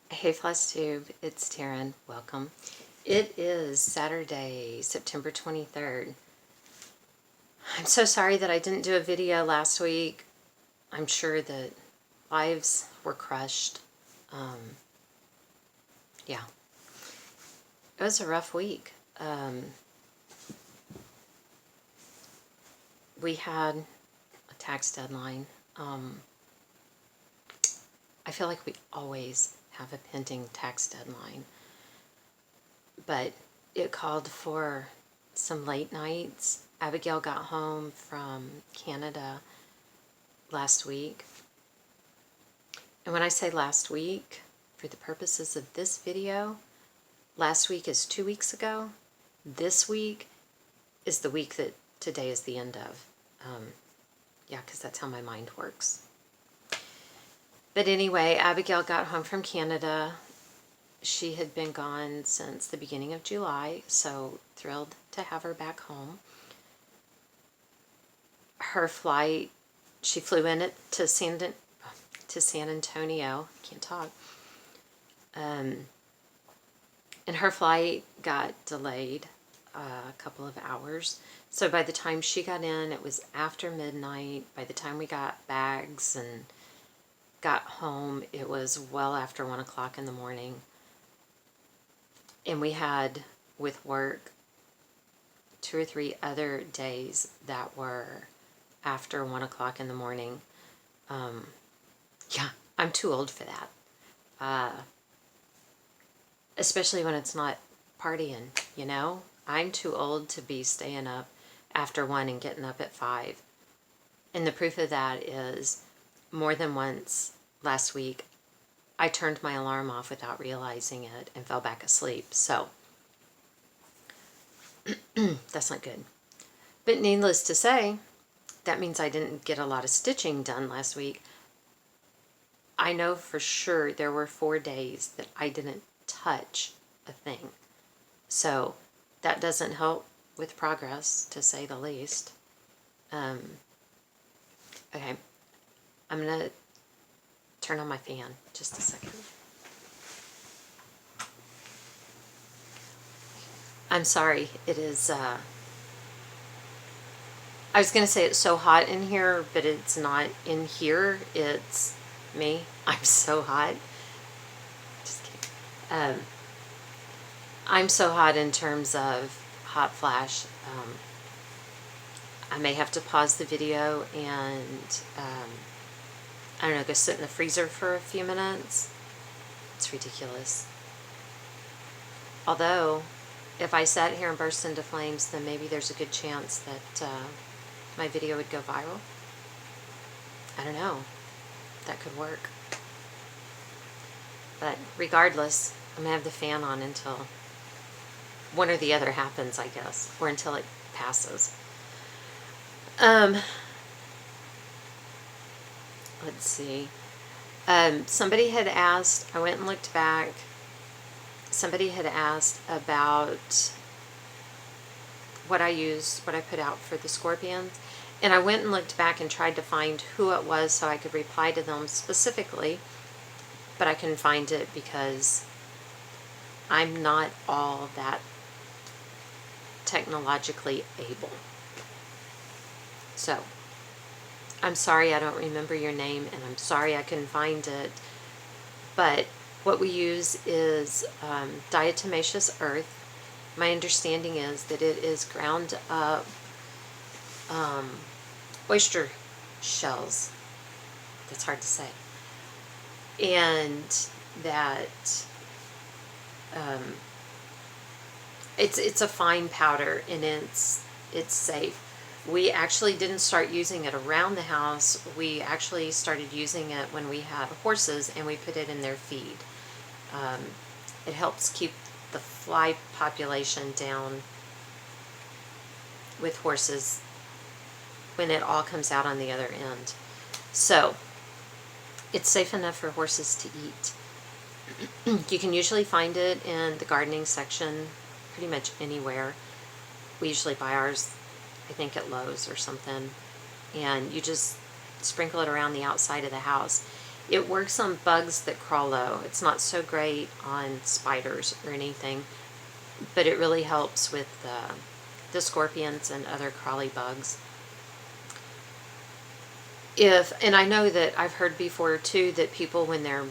Hey Floss Tube, it's Taryn. Welcome. It is Saturday, September 23rd. I'm so sorry that I didn't do a video last week. I'm sure that lives were crushed. Yeah, it was a rough week. We had a tax deadline. I feel like we always have a pending tax deadline, but it called for some late nights. Abigail got home from Canada last week. And when I say last week, for the purposes of this video, last week is 2 weeks ago. This week is the week that today is the end of. Yeah, because that's how my mind works. But anyway, Abigail got home from Canada. She had been gone since the beginning of July, so thrilled to have her back home. Her flight, she flew in to San Antonio. I can't talk. And her flight got delayed a couple of hours. So by the time she got in, it was after midnight. By the time we got bags and got home, it was well after 1 o'clock in the morning. And we had, with work, 2 or 3 other days that were after 1 o'clock in the morning. Yeah, I'm too old for that. Especially when it's not partying, you know? I'm too old to be staying up after 1 and getting up at 5. And the proof of that is more than once last week, I turned my alarm off without realizing it and fell back asleep. So that's not good. But needless to say, that means I didn't get a lot of stitching done last week. I know for sure there were 4 days that I didn't touch a thing. So that doesn't help with progress, to say the least. Okay, I'm going to turn on my fan just a second. I'm sorry, it is, I was going to say it's so hot in here, but it's not in here, it's me. I'm so hot. Just kidding. I'm so hot in terms of hot flash. I may have to pause the video and, I don't know, go sit in the freezer for a few minutes. It's ridiculous. Although, if I sat here and burst into flames, then maybe there's a good chance that my video would go viral. I don't know. That could work. But regardless, I'm going to have the fan on until one or the other happens, I guess, or until it passes. Let's see. Somebody had asked, I went and looked back, somebody had asked about what I used, what I put out for the scorpions, and I went and looked back and tried to find who it was so I could reply to them specifically, but I couldn't find it because I'm not all that technologically able. So, I'm sorry I don't remember your name, and I'm sorry I couldn't find it, but what we use is diatomaceous earth. My understanding is that it is ground up oyster shells. That's hard to say. And that it's a fine powder, and it's safe. We actually didn't start using it around the house. We actually started using it when we had horses, and we put it in their feed. It helps keep the fly population down with horses when it all comes out on the other end. So it's safe enough for horses to eat. You can usually find it in the gardening section pretty much anywhere. We usually buy ours, I think, at Lowe's or something, and you just sprinkle it around the outside of the house. It works on bugs that crawl low. It's not so great on spiders or anything, but it really helps with the scorpions and other crawly bugs. And I know that I've heard before too that people, when they're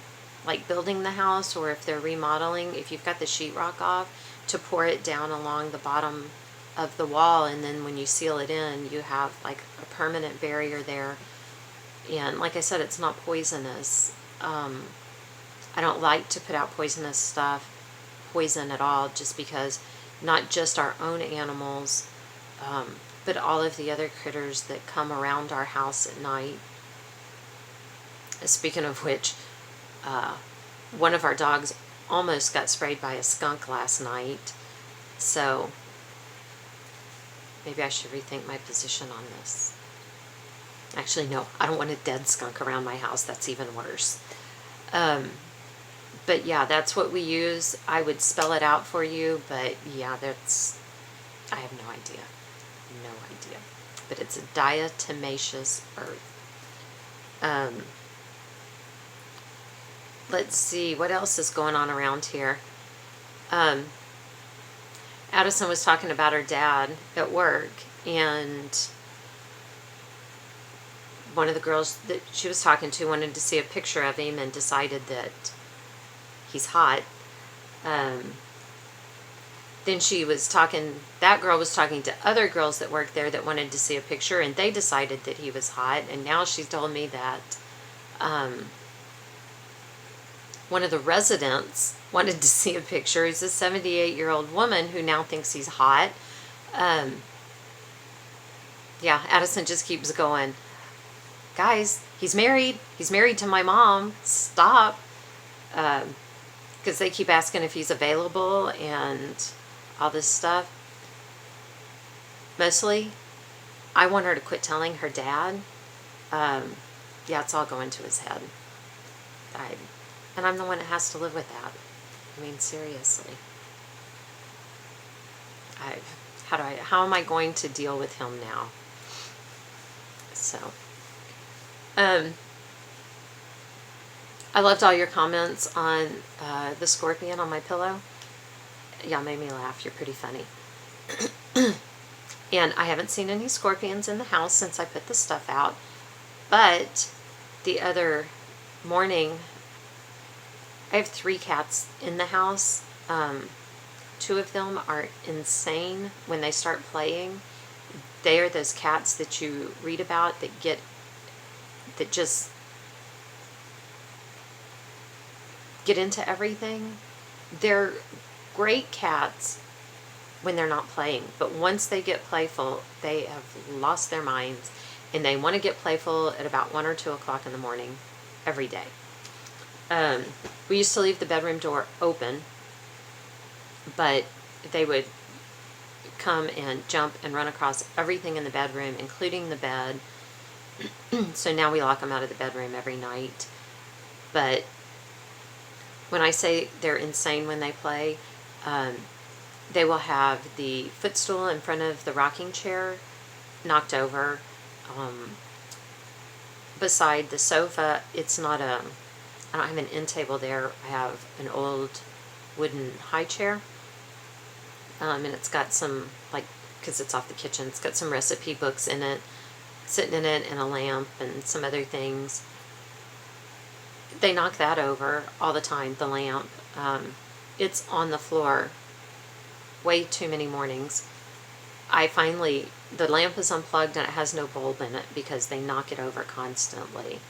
like building the house, or if they're remodeling, if you've got the sheetrock off, to pour it down along the bottom of the wall, and then when you seal it in, you have like a permanent barrier there. And like I said, it's not poisonous. I don't like to put out poison at all, just because not just our own animals, but all of the other critters that come around our house at night. Speaking of which, one of our dogs almost got sprayed by a skunk last night, so maybe I should rethink my position on this. Actually, no, I don't want a dead skunk around my house. That's even worse. But yeah, that's what we use. I would spell it out for you, but yeah, I have no idea. No idea. But it's a diatomaceous earth. Let's see, what else is going on around here? Addison was talking about her dad at work, and one of the girls that she was talking to wanted to see a picture of him and decided that he's hot. Then that girl was talking to other girls that work there that wanted to see a picture, and they decided that he was hot. And now she's told me that one of the residents wanted to see a picture. He's a 78-year-old woman who now thinks he's hot. Yeah, Addison just keeps going, guys, he's married. He's married to my mom. Stop. Because they keep asking if he's available and all this stuff. Mostly, I want her to quit telling her dad. Yeah, it's all going to his head. And I'm the one that has to live with that. I mean, seriously. How am I going to deal with him now? So, I loved all your comments on the scorpion on my pillow. Y'all made me laugh. You're pretty funny. And I haven't seen any scorpions in the house since I put the stuff out. But the other morning, I have 3 cats in the house. 2 of them are insane when they start playing. They are those cats that you read about that just get into everything. They're great cats when they're not playing, but once they get playful, they have lost their minds, and they want to get playful at about 1 or 2 o'clock in the morning every day. We used to leave the bedroom door open, but they would come and jump and run across everything in the bedroom, including the bed. So now we lock them out of the bedroom every night. But when I say they're insane when they play, they will have the footstool in front of the rocking chair knocked over. Beside the sofa, I don't have an end table there. I have an old wooden high chair. And it's got some, because it's off the kitchen, it's got some recipe books in it, sitting in it, and a lamp and some other things. They knock that over all the time, the lamp. It's on the floor way too many mornings. The lamp is unplugged and it has no bulb in it because they knock it over constantly.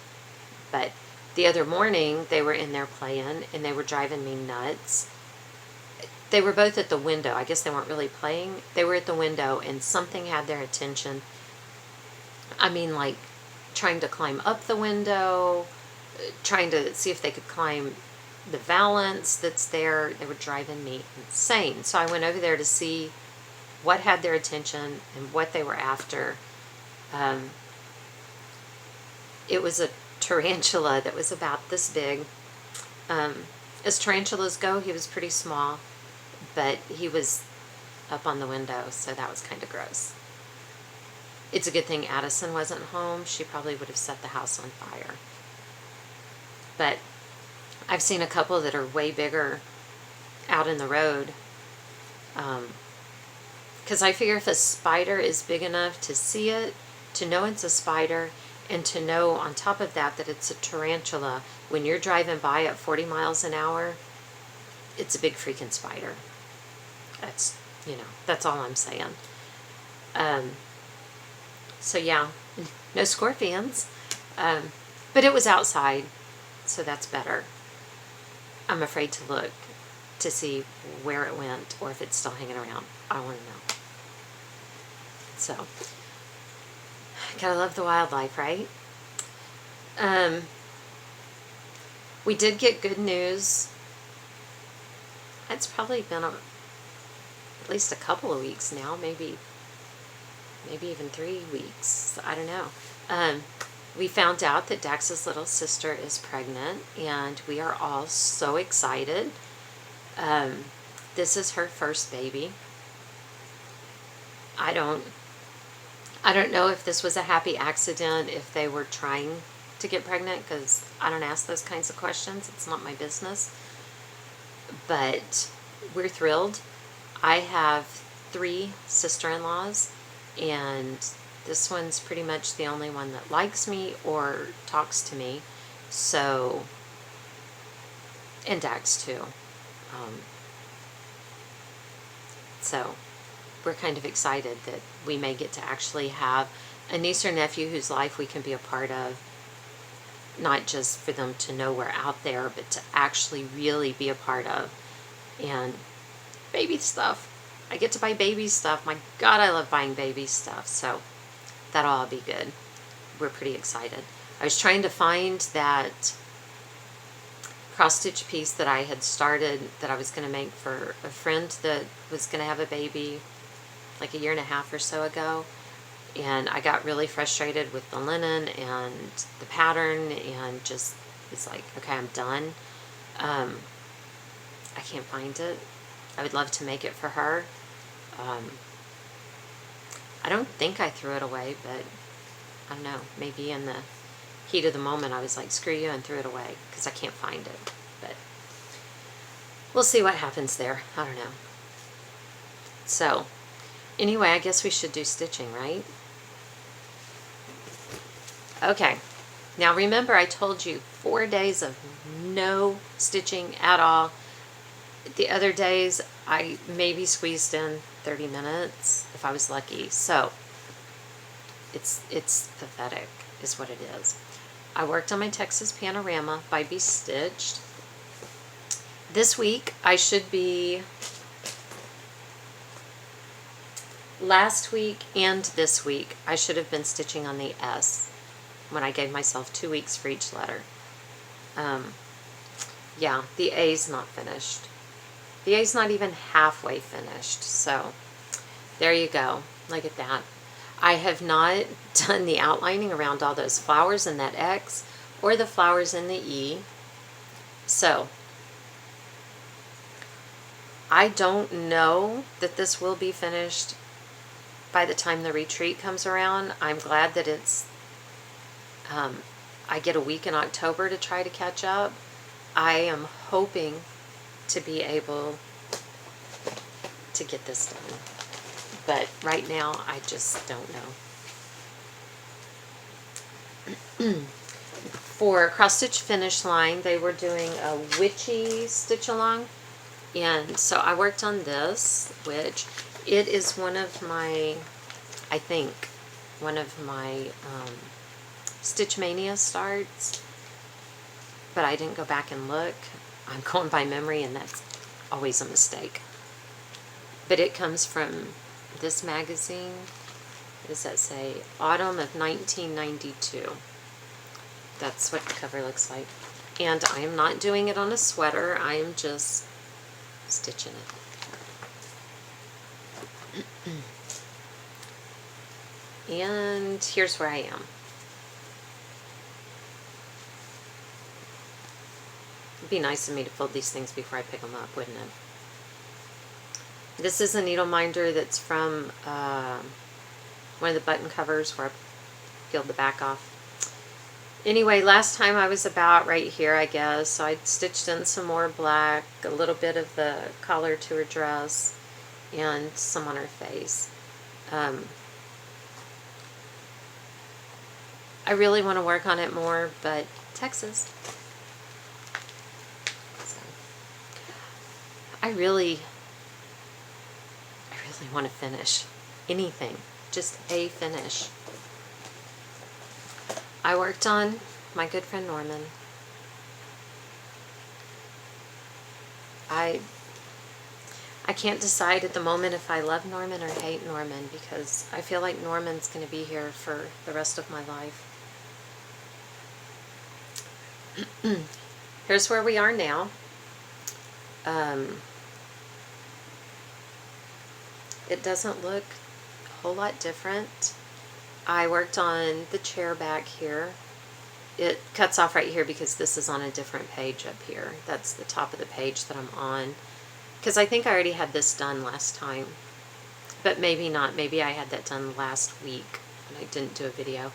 But the other morning, they were in there playing and they were driving me nuts. They were both at the window. I guess they weren't really playing. They were at the window and something had their attention. I mean, like trying to climb up the window, trying to see if they could climb the valance that's there. They were driving me insane. So I went over there to see what had their attention and what they were after. It was a tarantula that was about this big. As tarantulas go, he was pretty small, but he was up on the window, so that was kind of gross. It's a good thing Addison wasn't home. She probably would have set the house on fire. But I've seen a couple that are way bigger out in the road. Because I figure if a spider is big enough to see it, to know it's a spider, and to know on top of that that it's a tarantula, when you're driving by at 40 miles an hour, it's a big freaking spider. That's, that's all I'm saying. So yeah, no scorpions. But it was outside, so that's better. I'm afraid to look to see where it went or if it's still hanging around. I want to know. So, gotta love the wildlife, right? We did get good news. It's probably been at least a couple of weeks now, maybe even 3 weeks. I don't know. We found out that Dax's little sister is pregnant, and we are all so excited. This is her first baby. I don't know if this was a happy accident, if they were trying to get pregnant, because I don't ask those kinds of questions. It's not my business. But we're thrilled. I have 3 sister-in-laws, and this one's pretty much the only one that likes me or talks to me. So, and Dax too. So, we're kind of excited that we may get to actually have a niece or nephew whose life we can be a part of. Not just for them to know we're out there, but to actually really be a part of. And baby stuff. I get to buy baby stuff. My God, I love buying baby stuff. So that'll all be good. We're pretty excited. I was trying to find that cross-stitch piece that I had started that I was going to make for a friend that was going to have a baby like a year and a half or so ago. And I got really frustrated with the linen and the pattern and just was like, okay, I'm done. I can't find it. I would love to make it for her. I don't think I threw it away, but I don't know. Maybe in the heat of the moment I was like, screw you, and threw it away because I can't find it. But we'll see what happens there. I don't know. So anyway, I guess we should do stitching, right? Okay, now remember I told you 4 days of no stitching at all. The other days I maybe squeezed in 30 minutes if I was lucky. So it's pathetic is what it is. I worked on my Texas Panorama by Be Stitched. This week I should be, last week and this week I should have been stitching on the S when I gave myself 2 weeks for each letter. Yeah, the A's not finished. The A's not even halfway finished. So there you go. Look at that. I have not done the outlining around all those flowers in that X or the flowers in the E. So I don't know that this will be finished by the time the retreat comes around. I'm glad that it's I get a week in October to try to catch up. I am hoping to be able to get this done. But right now, I just don't know. For Cross Stitch Finish Line, they were doing a witchy stitch along. And so I worked on this, which it is one of my, I think, one of my Stitch Mania starts, but I didn't go back and look. I'm going by memory, and that's always a mistake. But it comes from this magazine. What does that say? Autumn of 1992. That's what the cover looks like. And I am not doing it on a sweater. I am just stitching it. And here's where I am. It'd be nice of me to fold these things before I pick them up, wouldn't it? This is a needle minder that's from one of the button covers where I peeled the back off. Anyway, last time I was about right here, I guess. So I stitched in some more black, a little bit of the collar to her dress, and some on her face. I really want to work on it more, but Texas. So, I really want to finish anything, just a finish. I worked on my good friend Norman. I can't decide at the moment if I love Norman or hate Norman, because I feel like Norman's going to be here for the rest of my life. Here's where we are now. It doesn't look a whole lot different. I worked on the chair back here. It cuts off right here because this is on a different page up here. That's the top of the page that I'm on. Because I think I already had this done last time. But maybe not. Maybe I had that done last week and I didn't do a video.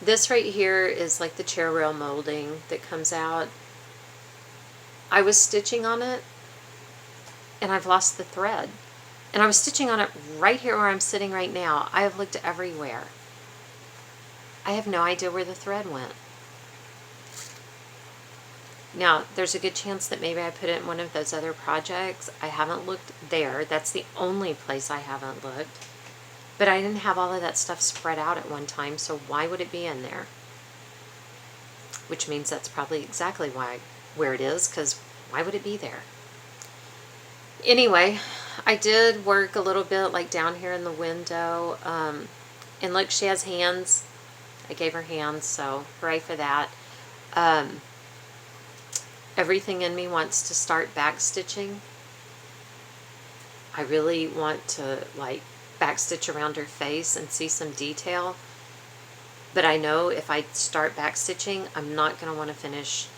This right here is like the chair rail molding that comes out. I was stitching on it and I've lost the thread. And I was stitching on it right here where I'm sitting right now. I have looked everywhere. I have no idea where the thread went. Now, there's a good chance that maybe I put it in one of those other projects. I haven't looked there. That's the only place I haven't looked. But I didn't have all of that stuff spread out at one time, so why would it be in there? Which means that's probably exactly where it is, because why would it be there? Anyway, I did work a little bit like down here in the window. And look, she has hands. I gave her hands, so hooray for that. Everything in me wants to start back stitching. I really want to like back stitch around her face and see some detail. But I know if I start back stitching, I'm not going to want to finish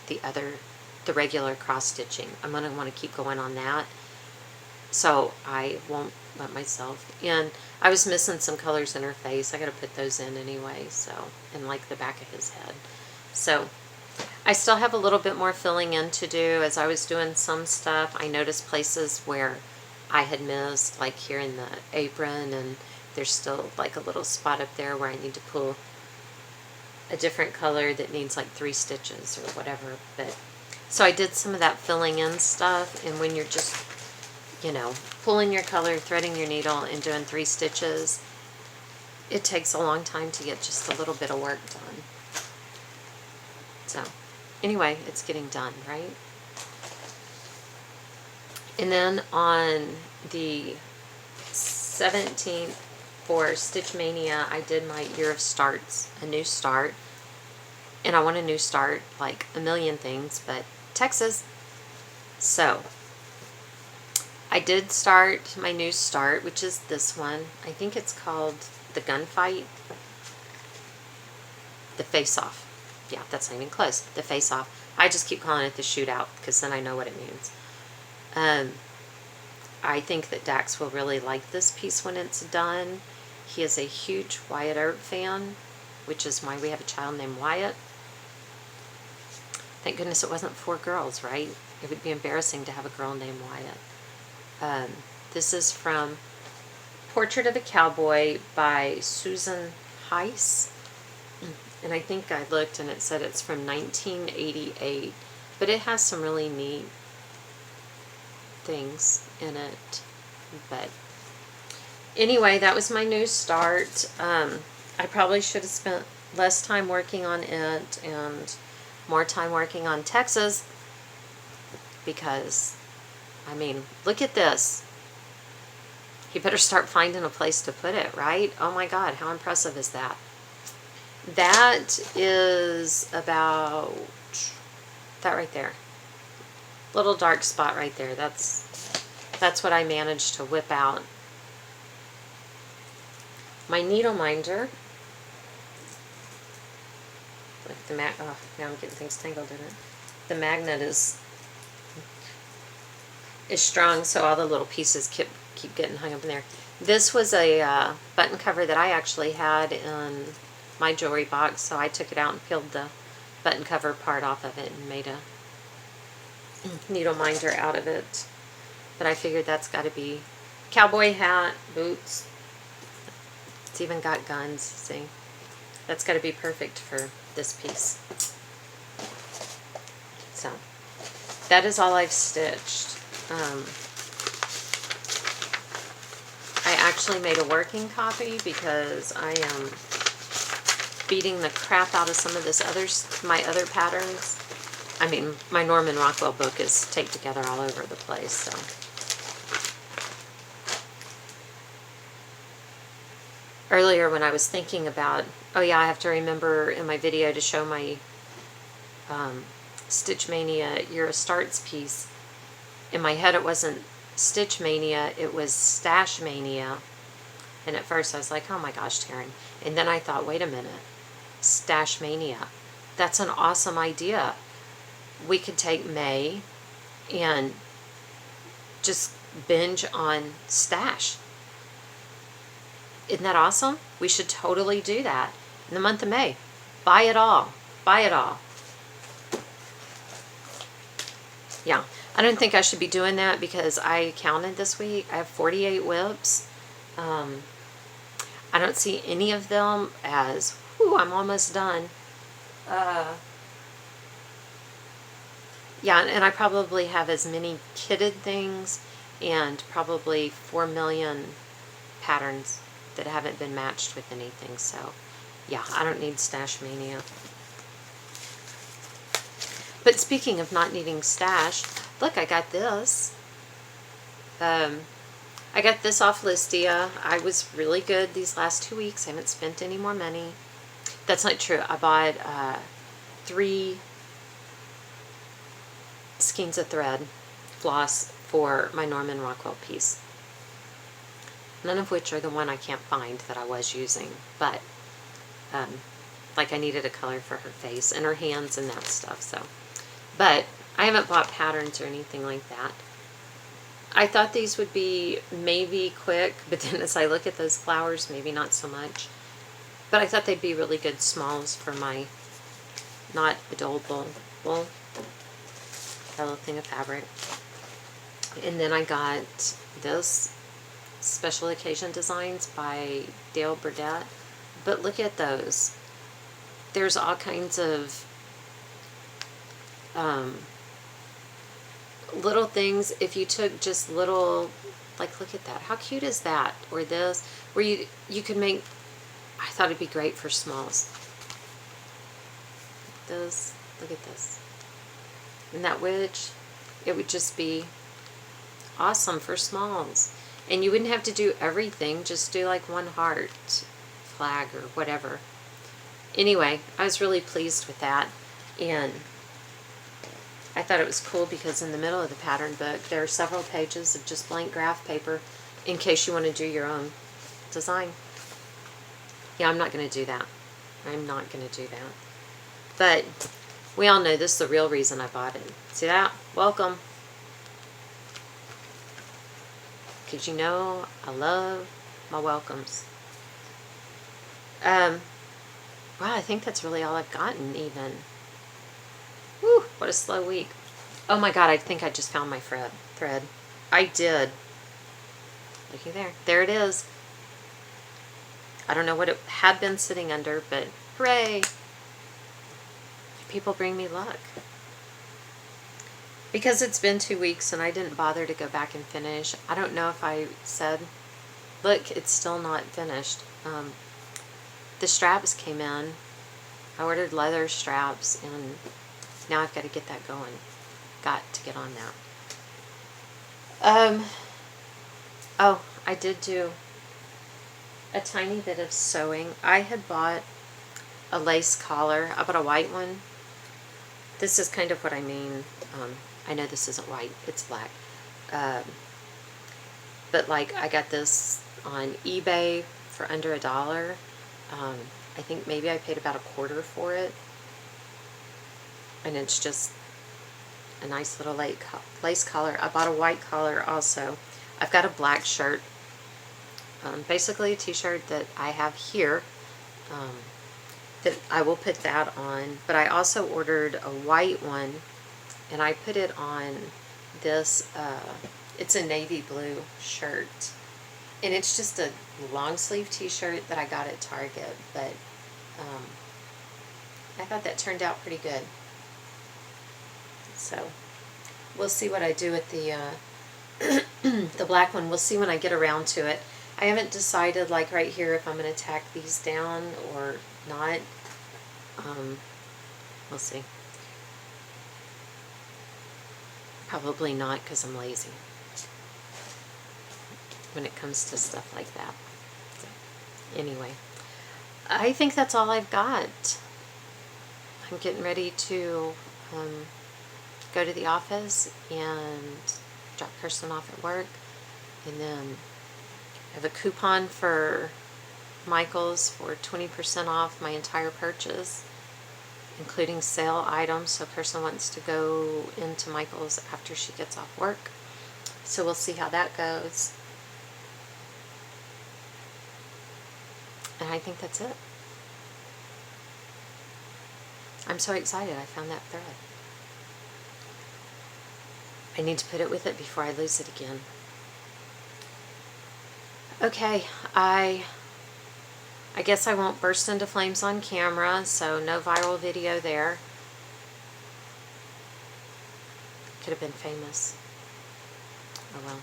the regular cross stitching. I'm going to want to keep going on that. So I won't let myself in. I was missing some colors in her face. I got to put those in anyway. So, and like the back of his head. So I still have a little bit more filling in to do. As I was doing some stuff, I noticed places where I had missed, like here in the apron, and there's still like a little spot up there where I need to pull a different color that needs like 3 stitches or whatever. But so I did some of that filling in stuff, and when you're just, you know, pulling your color, threading your needle, and doing 3 stitches, it takes a long time to get just a little bit of work done. So anyway, it's getting done, right? And then on the 17th for Stitch Mania, I did my year of starts, a new start. And I want a new start, like a million things, but Texas. So I did start my new start, which is this one. I think it's called the Gunfight. The Face Off. Yeah, that's not even close. The Face Off. I just keep calling it the Shootout because then I know what it means. I think that Dax will really like this piece when it's done. He is a huge Wyatt Earp fan, which is why we have a child named Wyatt. Thank goodness it wasn't 4 girls, right? It would be embarrassing to have a girl named Wyatt. This is from Portrait of a Cowboy by Susan Heiss. And I think I looked and it said it's from 1988. But it has some really neat things in it. But anyway, that was my new start. I probably should have spent less time working on it and more time working on Texas, because I mean, look at this. You better start finding a place to put it, right? Oh my God, how impressive is that? That is about that right there. Little dark spot right there. That's what I managed to whip out. My needle minder. Like the oh, now I'm getting things tangled in it. The magnet is strong, so all the little pieces keep getting hung up in there. This was a button cover that I actually had in my jewelry box, so I took it out and peeled the button cover part off of it and made a needle minder out of it. But I figured that's got to be cowboy hat, boots. It's even got guns, see? That's got to be perfect for this piece. So, that is all I've stitched. I actually made a working copy because I am beating the crap out of some of my other patterns. I mean, my Norman Rockwell book is taped together all over the place, so. Earlier when I was thinking about, oh yeah, I have to remember in my video to show my Stitch Mania Euro Starts piece. In my head it wasn't Stitch Mania, it was Stash Mania. And at first I was like, oh my gosh, Taryn. And then I thought, wait a minute, Stash Mania. That's an awesome idea. We could take May and just binge on Stash. Isn't that awesome? We should totally do that in the month of May. Buy it all. Buy it all. Yeah, I don't think I should be doing that because I counted this week. I have 48 whips. I don't see any of them as, whew, I'm almost done. Yeah, and I probably have as many kitted things and probably 4 million patterns that haven't been matched with anything. So, yeah, I don't need Stash Mania. But speaking of not needing stash, look, I got this. I got this off Listia. I was really good these last 2 weeks. I haven't spent any more money. That's not true. I bought 3 skeins of thread, floss, for my Norman Rockwell piece. None of which are the one I can't find that I was using. But, like I needed a color for her face and her hands and that stuff, so. But I haven't bought patterns or anything like that. I thought these would be maybe quick, but then as I look at those flowers, maybe not so much. But I thought they'd be really good smalls for my not adorable that little thing of fabric. And then I got this Special Occasion Designs by Dale Burdett. But look at those. There's all kinds of little things. If you took just little, like, look at that, how cute is that? Or this, where you could make, I thought it'd be great for smalls. This, look at this. And that witch, it would just be awesome for smalls. And you wouldn't have to do everything, just do like one heart flag or whatever. Anyway, I was really pleased with that. And I thought it was cool because in the middle of the pattern book, there are several pages of just blank graph paper in case you want to do your own design. Yeah, I'm not going to do that. I'm not going to do that. But we all know this is the real reason I bought it. See that? Welcome. Because you know I love my welcomes. Wow, I think that's really all I've gotten even. Whew, what a slow week. Oh my god, I think I just found my thread. I did. Looky there. There it is. I don't know what it had been sitting under, but hooray! People bring me luck. Because it's been 2 weeks and I didn't bother to go back and finish. I don't know if I said, look, it's still not finished. The straps came in. I ordered leather straps and now I've got to get that going. Got to get on that. Oh, I did do a tiny bit of sewing. I had bought a lace collar. I bought a white one. This is kind of what I mean. I know this isn't white, it's black. But like I got this on eBay for under $1. I think maybe I paid about $1.25 for it. And it's just a nice little lace collar. I bought a white collar also. I've got a black shirt basically a t-shirt that I have here, that I will put that on. But I also ordered a white one, and I put it on this, it's a navy blue shirt. And it's just a long sleeve t-shirt that I got at Target, but I thought that turned out pretty good. So we'll see what I do with the the black one. We'll see when I get around to it. I haven't decided, like right here, if I'm going to tack these down or not. We'll see. Probably not, because I'm lazy when it comes to stuff like that. So, anyway, I think that's all I've got. I'm getting ready to go to the office and drop Kirsten off at work, and then I have a coupon for Michael's for 20% off my entire purchase, including sale items. So Kirsten wants to go into Michael's after she gets off work, so we'll see how that goes. And I think that's it. I'm so excited I found that thread. I need to put it with it before I lose it again. Okay, I guess I won't burst into flames on camera, so no viral video there. Could have been famous. Oh well.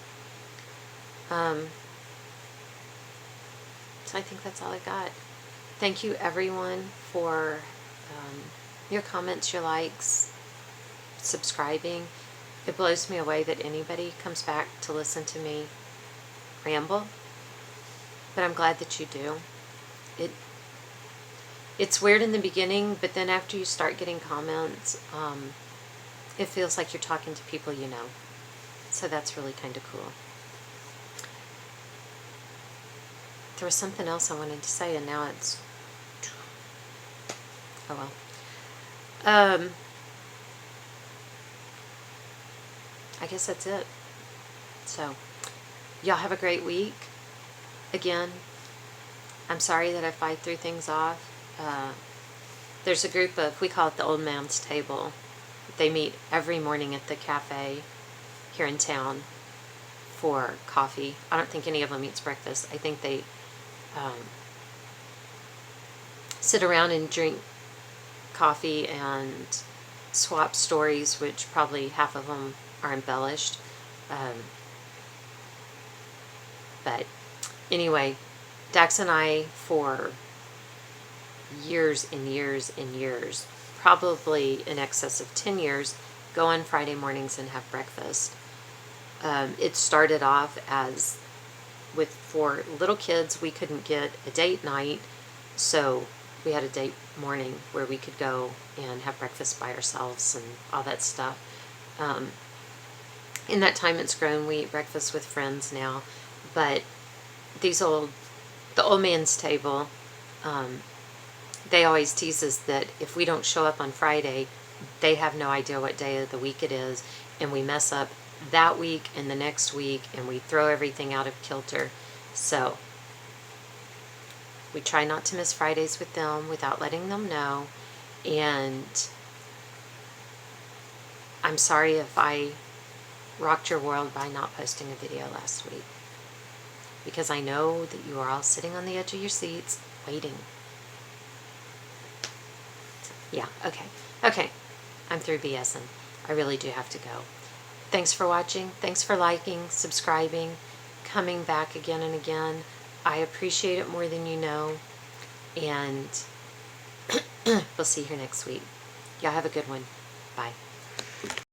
So I think that's all I got. Thank you everyone for your comments, your likes, subscribing. It blows me away that anybody comes back to listen to me ramble, but I'm glad that you do. It's weird in the beginning, but then after you start getting comments, it feels like you're talking to people you know. So that's really kind of cool. There was something else I wanted to say, and now it's... oh well. I guess that's it. So, y'all have a great week. Again, I'm sorry that if I threw things off. There's a group of, we call it the Old Man's Table. They meet every morning at the cafe here in town for coffee. I don't think any of them eats breakfast. I think they sit around and drink coffee and swap stories, which probably half of them are embellished. But anyway, Dax and I, for years and years and years, probably in excess of 10 years, go on Friday mornings and have breakfast. It started off as for little kids, we couldn't get a date night, so we had a date morning where we could go and have breakfast by ourselves and all that stuff. In that time it's grown. We eat breakfast with friends now, but the Old Man's Table, they always tease us that if we don't show up on Friday, they have no idea what day of the week it is, and we mess up that week and the next week, and we throw everything out of kilter. So we try not to miss Fridays with them without letting them know. And I'm sorry if I rocked your world by not posting a video last week, because I know that you are all sitting on the edge of your seats waiting. Yeah, okay, I'm through BSing. I really do have to go. Thanks for watching. Thanks for liking, subscribing, coming back again and again. I appreciate it more than you know. And we'll see you here next week. Y'all have a good one. Bye.